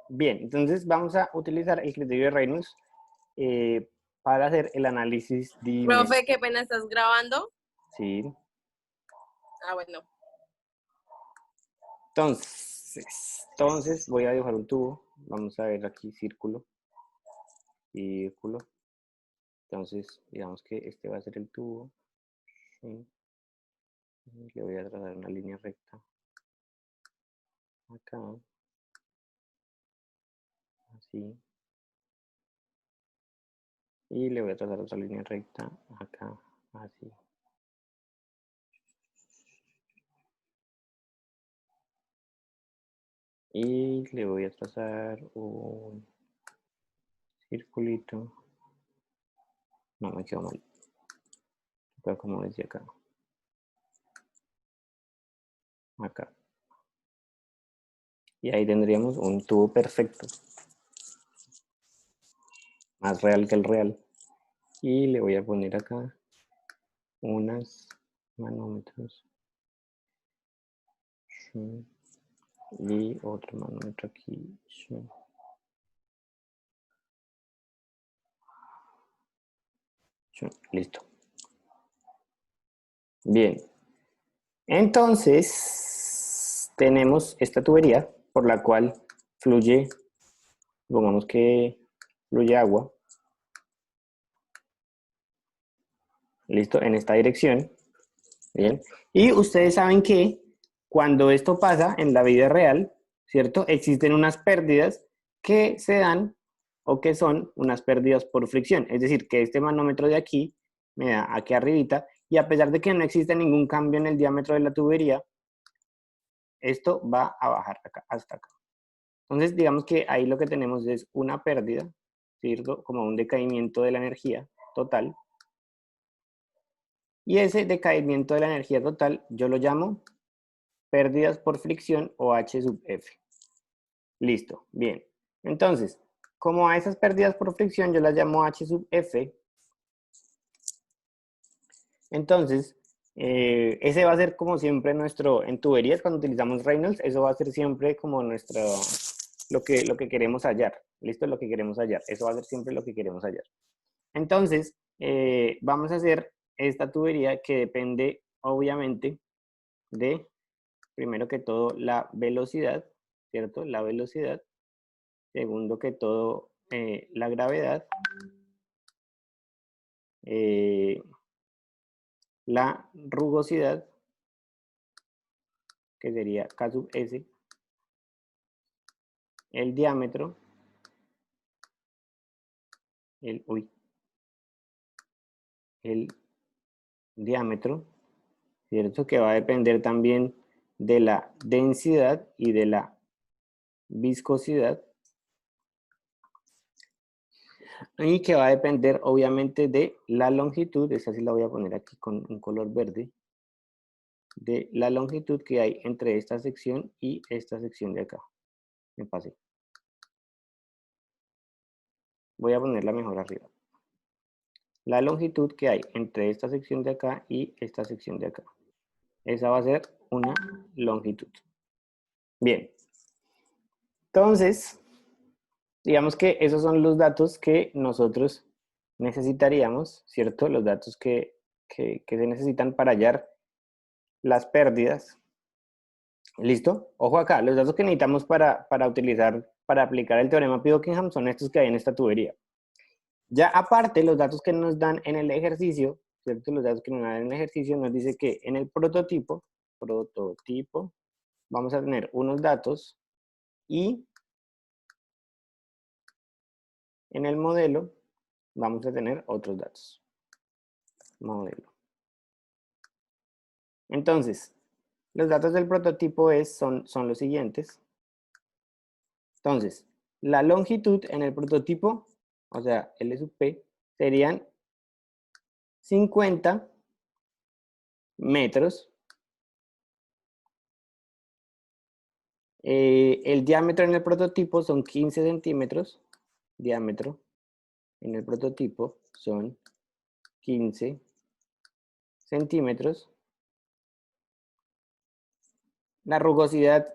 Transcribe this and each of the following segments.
Bien, entonces vamos a utilizar el criterio de Reynolds para hacer el análisis dimensional. Profe, qué pena, ¿estás grabando? Sí. Ah, bueno. Entonces voy a dibujar un tubo. Vamos a ver aquí círculo, círculo. Entonces, digamos que este va a ser el tubo. ¿Sí? Le voy a trazar una línea recta acá, así. Y le voy a trazar otra línea recta acá, así. Y le voy a trazar un circulito. No, me quedó mal. Pero como desde acá. Acá. Y ahí tendríamos un tubo perfecto. Más real que el real. Y le voy a poner acá unas manómetros. Y otro manómetro aquí. Listo. Bien. Entonces, tenemos esta tubería por la cual fluye, supongamos que fluye agua. Listo, en esta dirección. Bien. Y ustedes saben que cuando esto pasa en la vida real, ¿cierto? Existen unas pérdidas que se dan o que son unas pérdidas por fricción. Es decir, que este manómetro de aquí me da aquí arribita y a pesar de que no existe ningún cambio en el diámetro de la tubería, esto va a bajar acá, hasta acá. Entonces, digamos que ahí lo que tenemos es una pérdida, ¿cierto? Como un decaimiento de la energía total. Y ese decaimiento de la energía total yo lo llamo pérdidas por fricción o H sub F. Listo, bien. Entonces, como a esas pérdidas por fricción yo las llamo H sub F, entonces ese va a ser como siempre nuestro, en tuberías cuando utilizamos Reynolds, eso va a ser siempre como nuestro, lo que queremos hallar. Listo, lo que queremos hallar. Eso va a ser siempre lo que queremos hallar. Entonces, vamos a hacer esta tubería que depende obviamente de, primero que todo, la velocidad, ¿cierto? La velocidad. Segundo que todo, la gravedad. La rugosidad, que sería K sub S. El diámetro. El diámetro, ¿cierto? Que va a depender también de la densidad y de la viscosidad. Y que va a depender obviamente de la longitud, esa sí la voy a poner aquí con un color verde, de la longitud que hay entre esta sección y esta sección de acá. Me pasé. Voy a ponerla mejor arriba. La longitud que hay entre esta sección de acá y esta sección de acá. Esa va a ser una longitud. Bien. Entonces, digamos que esos son los datos que nosotros necesitaríamos, ¿cierto? Los datos que se necesitan para hallar las pérdidas. ¿Listo? Ojo acá, los datos que necesitamos para utilizar, para aplicar el teorema Pi-Buckingham son estos que hay en esta tubería. Ya aparte, los datos que nos dan en el ejercicio, ¿cierto? Los datos que nos dan en el ejercicio nos dice que en el prototipo, vamos a tener unos datos y en el modelo vamos a tener otros datos. Modelo. Entonces, los datos del prototipo son los siguientes. Entonces, la longitud en el prototipo, o sea, L sub P, serían 50 metros. El diámetro en el prototipo son 15 centímetros. Diámetro en el prototipo son 15 centímetros. La rugosidad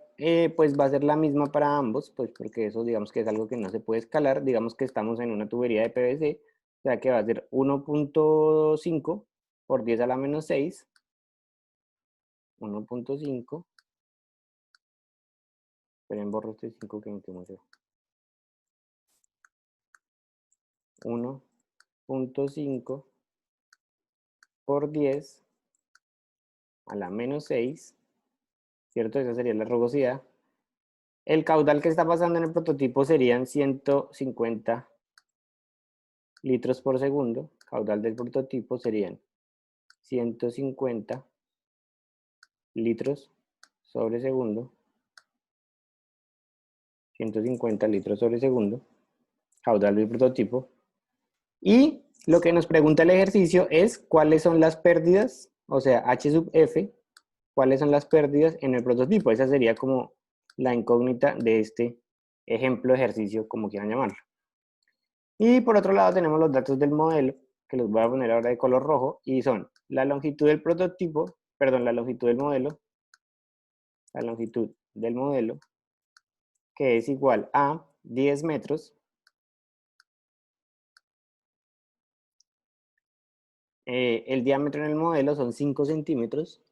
pues va a ser la misma para ambos, pues porque eso digamos que es algo que no se puede escalar. Digamos que estamos en una tubería de PVC, o sea que va a ser 1.5 por 10 a la menos 6. 1.5. Esperen, borro este 5 que metemos yo. 1.5 por 10 a la menos 6, ¿cierto? Esa sería la rugosidad. El caudal que está pasando en el prototipo serían 150 litros por segundo. Caudal del prototipo serían 150 litros sobre segundo. 150 litros sobre segundo. Caudal del prototipo. Y lo que nos pregunta el ejercicio es cuáles son las pérdidas, o sea, H sub F, cuáles son las pérdidas en el prototipo. Esa sería como la incógnita de este ejemplo ejercicio, como quieran llamarlo. Y por otro lado tenemos los datos del modelo, que los voy a poner ahora de color rojo, y son la longitud del prototipo, perdón, la longitud del modelo, que es igual a 10 metros, el diámetro en el modelo son 5 centímetros,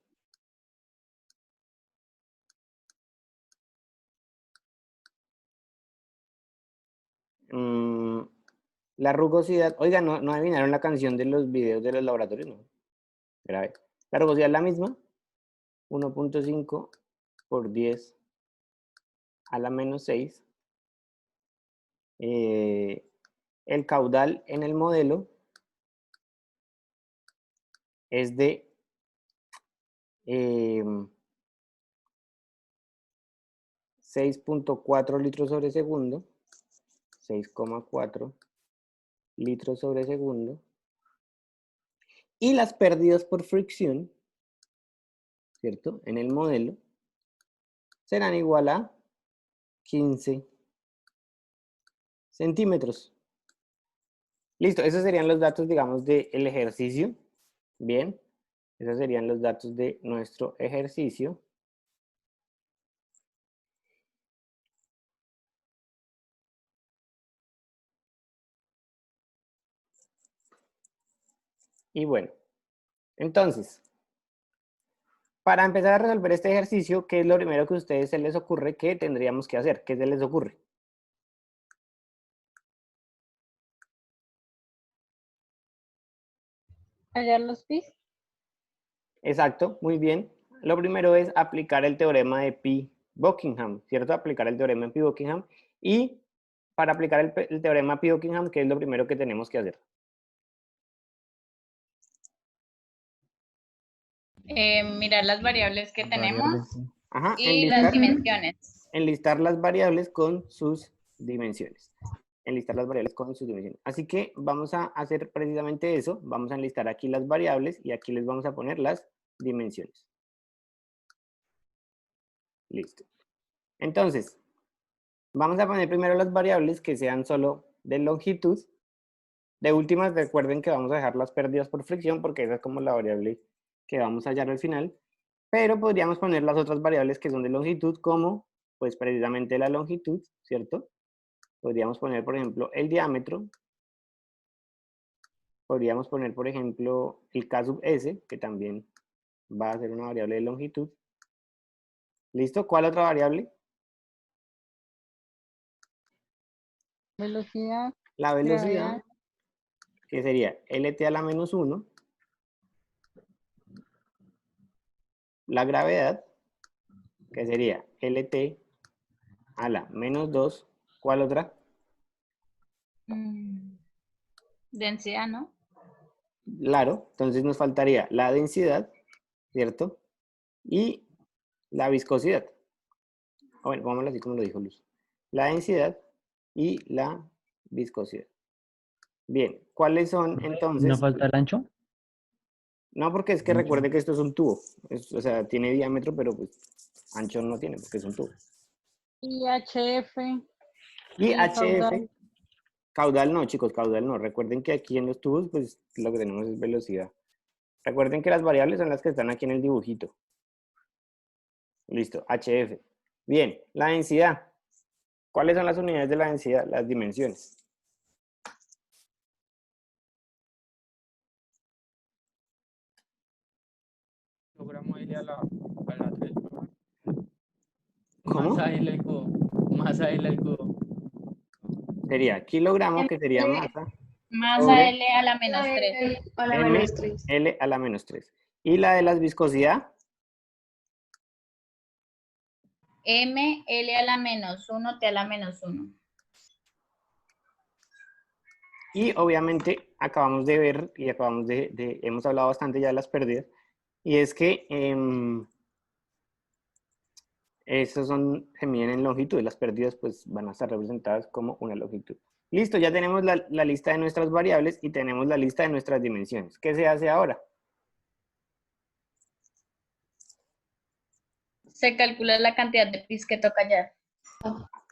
la rugosidad, oiga, no adivinaron la canción de los videos de los laboratorios, no, grave. La rugosidad es la misma, 1.5 por 10 a la menos 6. El caudal en el modelo es de 6.4 litros sobre segundo, 6,4 litros sobre segundo. Y las pérdidas por fricción, ¿cierto? En el modelo serán igual a 15 centímetros. Listo, esos serían los datos, digamos, del ejercicio. Bien, esos serían los datos de nuestro ejercicio. Y bueno, entonces, para empezar a resolver este ejercicio, ¿qué es lo primero que a ustedes se les ocurre que tendríamos que hacer? ¿Qué se les ocurre? Hallar los pis. Exacto, muy bien. Lo primero es aplicar el teorema de Pi-Buckingham, ¿cierto? Aplicar el teorema de Pi-Buckingham. Y para aplicar el teorema Pi-Buckingham, ¿qué es lo primero que tenemos que hacer? Mirar las variables que tenemos Ajá, y las dimensiones. enlistar las variables con sus dimensiones. Enlistar las variables con sus dimensiones. Así que vamos a hacer precisamente eso. Vamos a enlistar aquí las variables y aquí les vamos a poner las dimensiones. Listo. Entonces, vamos a poner primero las variables que sean solo de longitud. De últimas, recuerden que vamos a dejar las pérdidas por fricción porque esa es como la variable que vamos a hallar al final. Pero podríamos poner las otras variables que son de longitud como, pues precisamente la longitud, ¿cierto? Podríamos poner, por ejemplo, el diámetro. Podríamos poner, por ejemplo, el K sub S, que también va a ser una variable de longitud. ¿Listo? ¿Cuál otra variable? Velocidad. La velocidad, Gravedad. que sería LT a la menos 1. La gravedad, que sería LT a la menos 2. ¿Cuál otra? Densidad, ¿no? Claro, entonces nos faltaría la densidad, ¿cierto? Y la viscosidad. Bueno, vámonos así como lo dijo Luz. La densidad y la viscosidad. Bien, ¿cuáles son entonces? ¿No falta el ancho? No, porque es que recuerde que esto es un tubo. O sea, tiene diámetro, pero pues ancho no tiene porque es un tubo. Y HF. Y HF, Caudal. caudal no, chicos, caudal no. Recuerden que aquí en los tubos, pues lo que tenemos es velocidad. Recuerden que las variables son las que están aquí en el dibujito. Listo, HF. Bien, la densidad. ¿Cuáles son las unidades de la densidad? Las dimensiones. Kilogramo L a la 3. ¿Cómo? Masa L al cubo. Masa L al cubo. Sería kilogramo, que sería masa, Masa sobre L a la menos 3. A la M, menos 3. L a la menos 3. ¿Y la de las viscosidad? M, L a la menos 1, T a la menos 1. Y obviamente acabamos de ver y hemos hablado bastante ya de las pérdidas, y es que esos se miden en longitud, las pérdidas pues van a estar representadas como una longitud. Listo, ya tenemos la lista de nuestras variables y tenemos la lista de nuestras dimensiones. ¿Qué se hace ahora? Se calcula la cantidad de pis que toca hallar.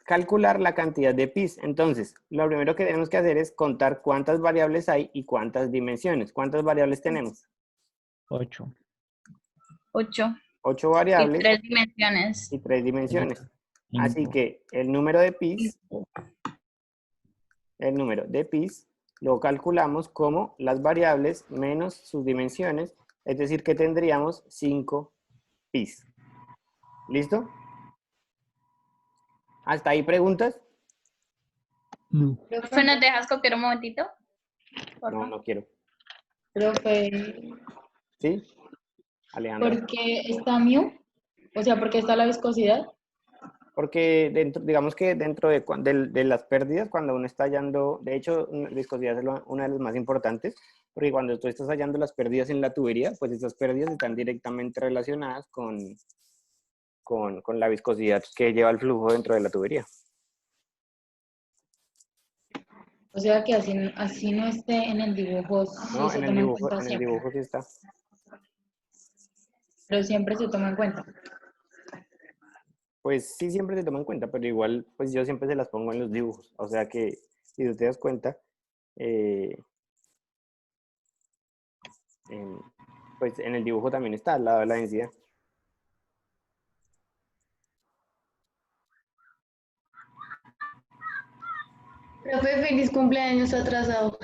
Calcular la cantidad de pis. Entonces, lo primero que tenemos que hacer es contar cuántas variables hay y cuántas dimensiones. ¿Cuántas variables tenemos? 8. 8. 8 Y variables 3 dimensiones. y 3 dimensiones. Así 5. que el número de pis lo calculamos como las variables menos sus dimensiones, es decir que tendríamos 5 pis. ¿Listo? ¿Hasta ahí preguntas? Profe, ¿nos dejas copiar un momentito? Por No, favor. no quiero. Profe, ¿Sí? Alejandra. ¿por qué está mu? O sea, ¿por qué está la viscosidad? Porque digamos que dentro de las pérdidas, cuando uno está hallando, de hecho, viscosidad es una de las más importantes, porque cuando tú estás hallando las pérdidas en la tubería, pues esas pérdidas están directamente relacionadas con la viscosidad que lleva el flujo dentro de la tubería. O sea, que así no esté en el dibujo, sí No, se en el toma en dibujo, cuenta en el siempre. dibujo sí está. Pero siempre se toma en cuenta. Pues sí, siempre se toma en cuenta, pero igual, pues yo siempre se las pongo en los dibujos. O sea que, si tú te das cuenta, pues en el dibujo también está al lado de la densidad. Profe, feliz cumpleaños atrasado.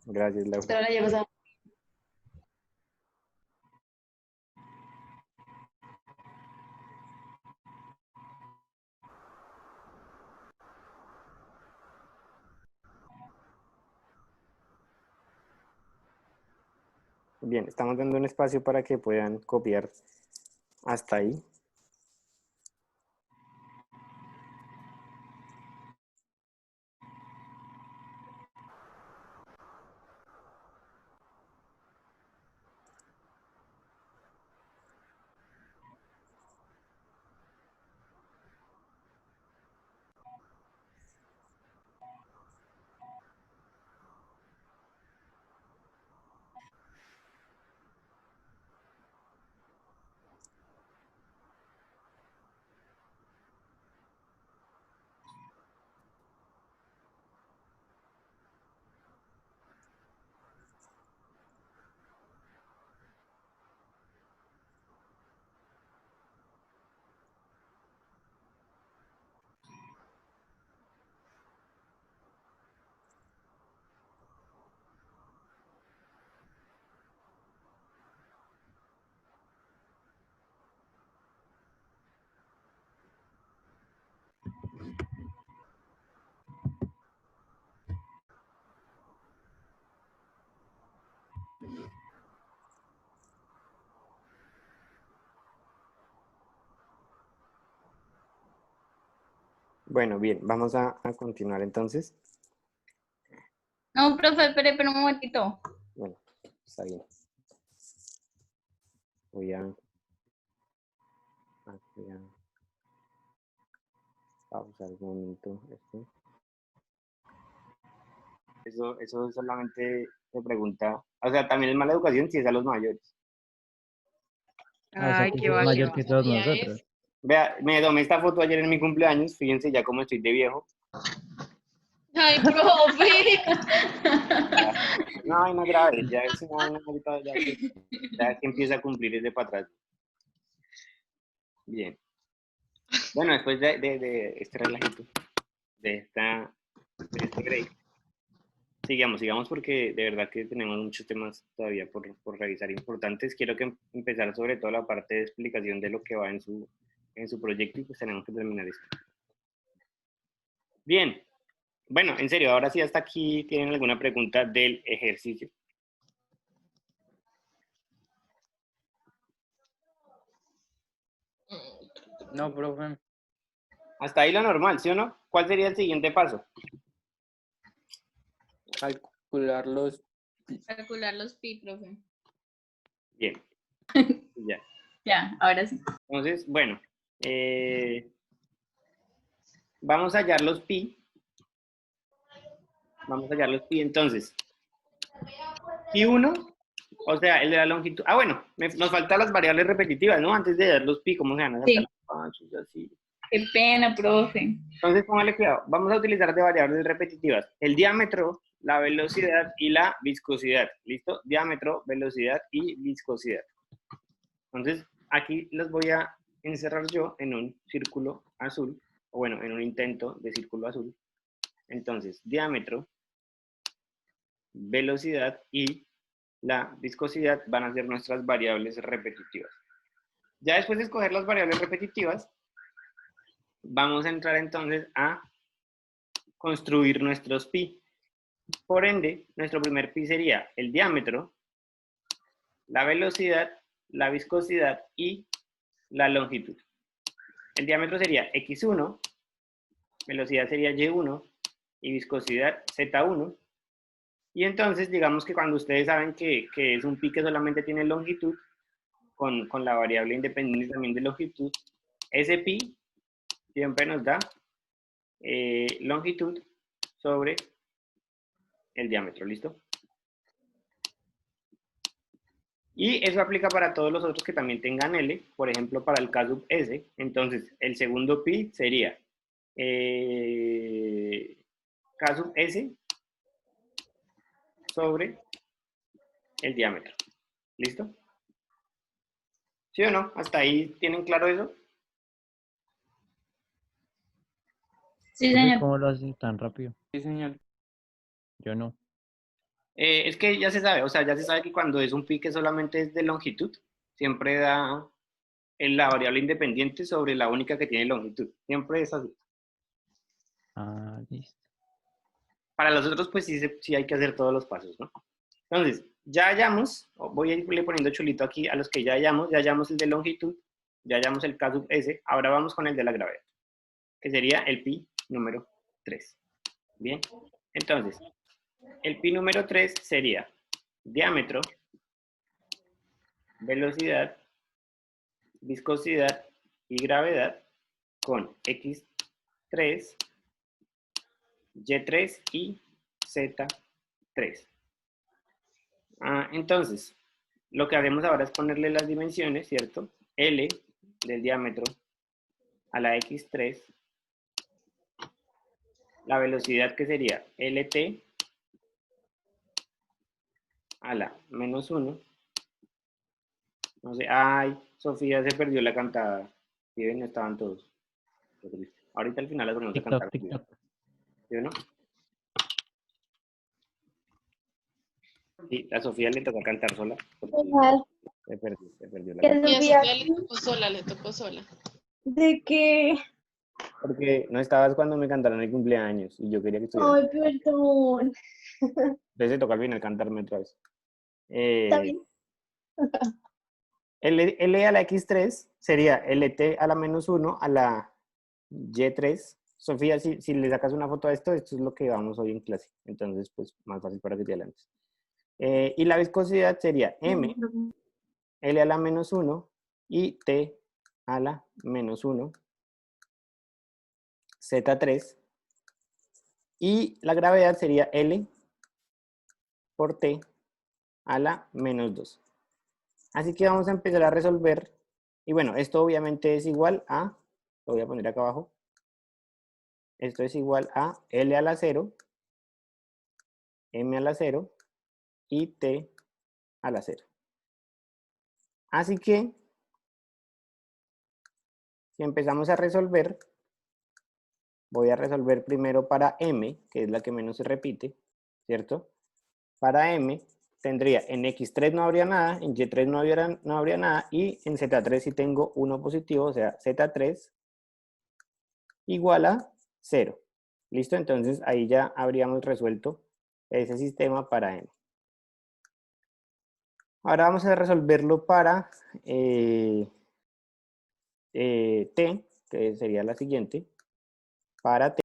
Gracias, Laura. Pero ahora ya pasamos. Bien, estamos dando un espacio para que puedan copiar hasta ahí. Bueno, bien, vamos a continuar entonces. No, profe, espere un momentito. Bueno, está bien. Voy a pausar un momento esto. Eso solamente se pregunta, o sea, también es mala educación si es a los mayores. Ay, qué mayor que todos nosotros. Vea, me tomé esta foto ayer en mi cumpleaños, fíjense ya cómo estoy de viejo. Ay, profe. No, hay más grave, ya es una vaina ahorita ya que empieza a cumplir es de para atrás. Bien. Bueno, después de este relajito, de este break, sigamos porque de verdad que tenemos muchos temas todavía por revisar importantes. Quiero que empezar sobre todo la parte de explicación de lo que va en su proyecto y pues tenemos que terminar esto. Bien, bueno, en serio, ahora sí hasta aquí, ¿tienen alguna pregunta del ejercicio? No, profe. Hasta ahí lo normal, ¿sí o no? ¿Cuál sería el siguiente paso? Calcular los... Calcular los pi, profe. Bien, ya. Ya, ahora sí. Entonces, bueno, vamos a hallar los pi. Vamos a hallar los pi, entonces. Pi 1, o sea, el de la longitud. Ah, bueno, nos faltan las variables repetitivas, ¿no? Antes de dar los pi, ¿cómo se van a sacar Sí. los panchos y así? Qué pena, profe. Entonces, póngale cuidado. Vamos a utilizar de variables repetitivas el diámetro, la velocidad y la viscosidad. ¿Listo? Diámetro, velocidad y viscosidad. Entonces, aquí los voy a encerrar yo en un círculo azul, o bueno, en un intento de círculo azul. Entonces, diámetro, velocidad y la viscosidad van a ser nuestras variables repetitivas. Ya después de escoger las variables repetitivas, vamos a entrar entonces a construir nuestros pi. Por ende, nuestro primer pi sería el diámetro, la velocidad, la viscosidad y la longitud. El diámetro sería x1, velocidad sería y1 y viscosidad z1. Y entonces, digamos que cuando ustedes saben que es un pi que solamente tiene longitud, con la variable independiente también de longitud, ese pi siempre nos da longitud sobre el diámetro, ¿listo? Y eso aplica para todos los otros que también tengan L, por ejemplo, para el caso S. Entonces, el segundo pi sería caso S sobre el diámetro. ¿Listo? ¿Sí o no? ¿Hasta ahí tienen claro eso? Sí, Profe, señor. ¿cómo lo hace tan rápido? Sí, señor. Yo no. Es que ya se sabe, o sea, ya se sabe que cuando es un pi que solamente es de longitud, siempre da la variable independiente sobre la única que tiene longitud. Siempre es así. Ah, listo. Para los otros, pues sí hay que hacer todos los pasos, ¿no? Entonces, ya hallamos, voy a irle poniendo chulito aquí a los que ya hallamos el de longitud, ya hallamos el K sub S, ahora vamos con el de la gravedad, que sería el pi número 3. Bien, entonces, el pi número 3 sería diámetro, velocidad, viscosidad y gravedad con x3, y3 y z3. Entonces, lo que haremos ahora es ponerle las dimensiones, ¿cierto? L del diámetro a la x3, la velocidad que sería lt a la menos 1. No sé, ay, Sofía se perdió la cantada. ¿Sí ven? No estaban todos. Ahorita al final las ponemos a TikTok, cantar. TikTok. ¿Sí o no? Sí, a Sofía le tocó cantar sola. Se perdió la cantada. Y a Sofía le tocó sola. ¿De qué? Porque no estabas cuando me cantaron el cumpleaños y yo quería que estuvieras. Ay, perdón. Entonces se toca al final cantarme otra vez. ¿Está bien? L a la x3 sería lt a la menos 1 a la y3. Sofía, si le sacas una foto a esto es lo que vamos hoy en clase. Entonces, pues, más fácil para que te adelantes. Y la viscosidad sería m, l a la menos 1 y t a la menos 1, z3. Y la gravedad sería L por T a la menos 2. Así que vamos a empezar a resolver. Y bueno, esto obviamente es igual a, lo voy a poner acá abajo. Esto es igual a L a la 0, M a la 0 y T a la 0. Así que si empezamos a resolver, voy a resolver primero para m, que es la que menos se repite, ¿cierto? Para m tendría en x3 no habría nada, en y3 no habría nada, y en z3 si tengo 1 positivo, o sea, z3 igual a 0. ¿Listo? Entonces ahí ya habríamos resuelto ese sistema para m. Ahora vamos a resolverlo para t, que sería la siguiente. Para t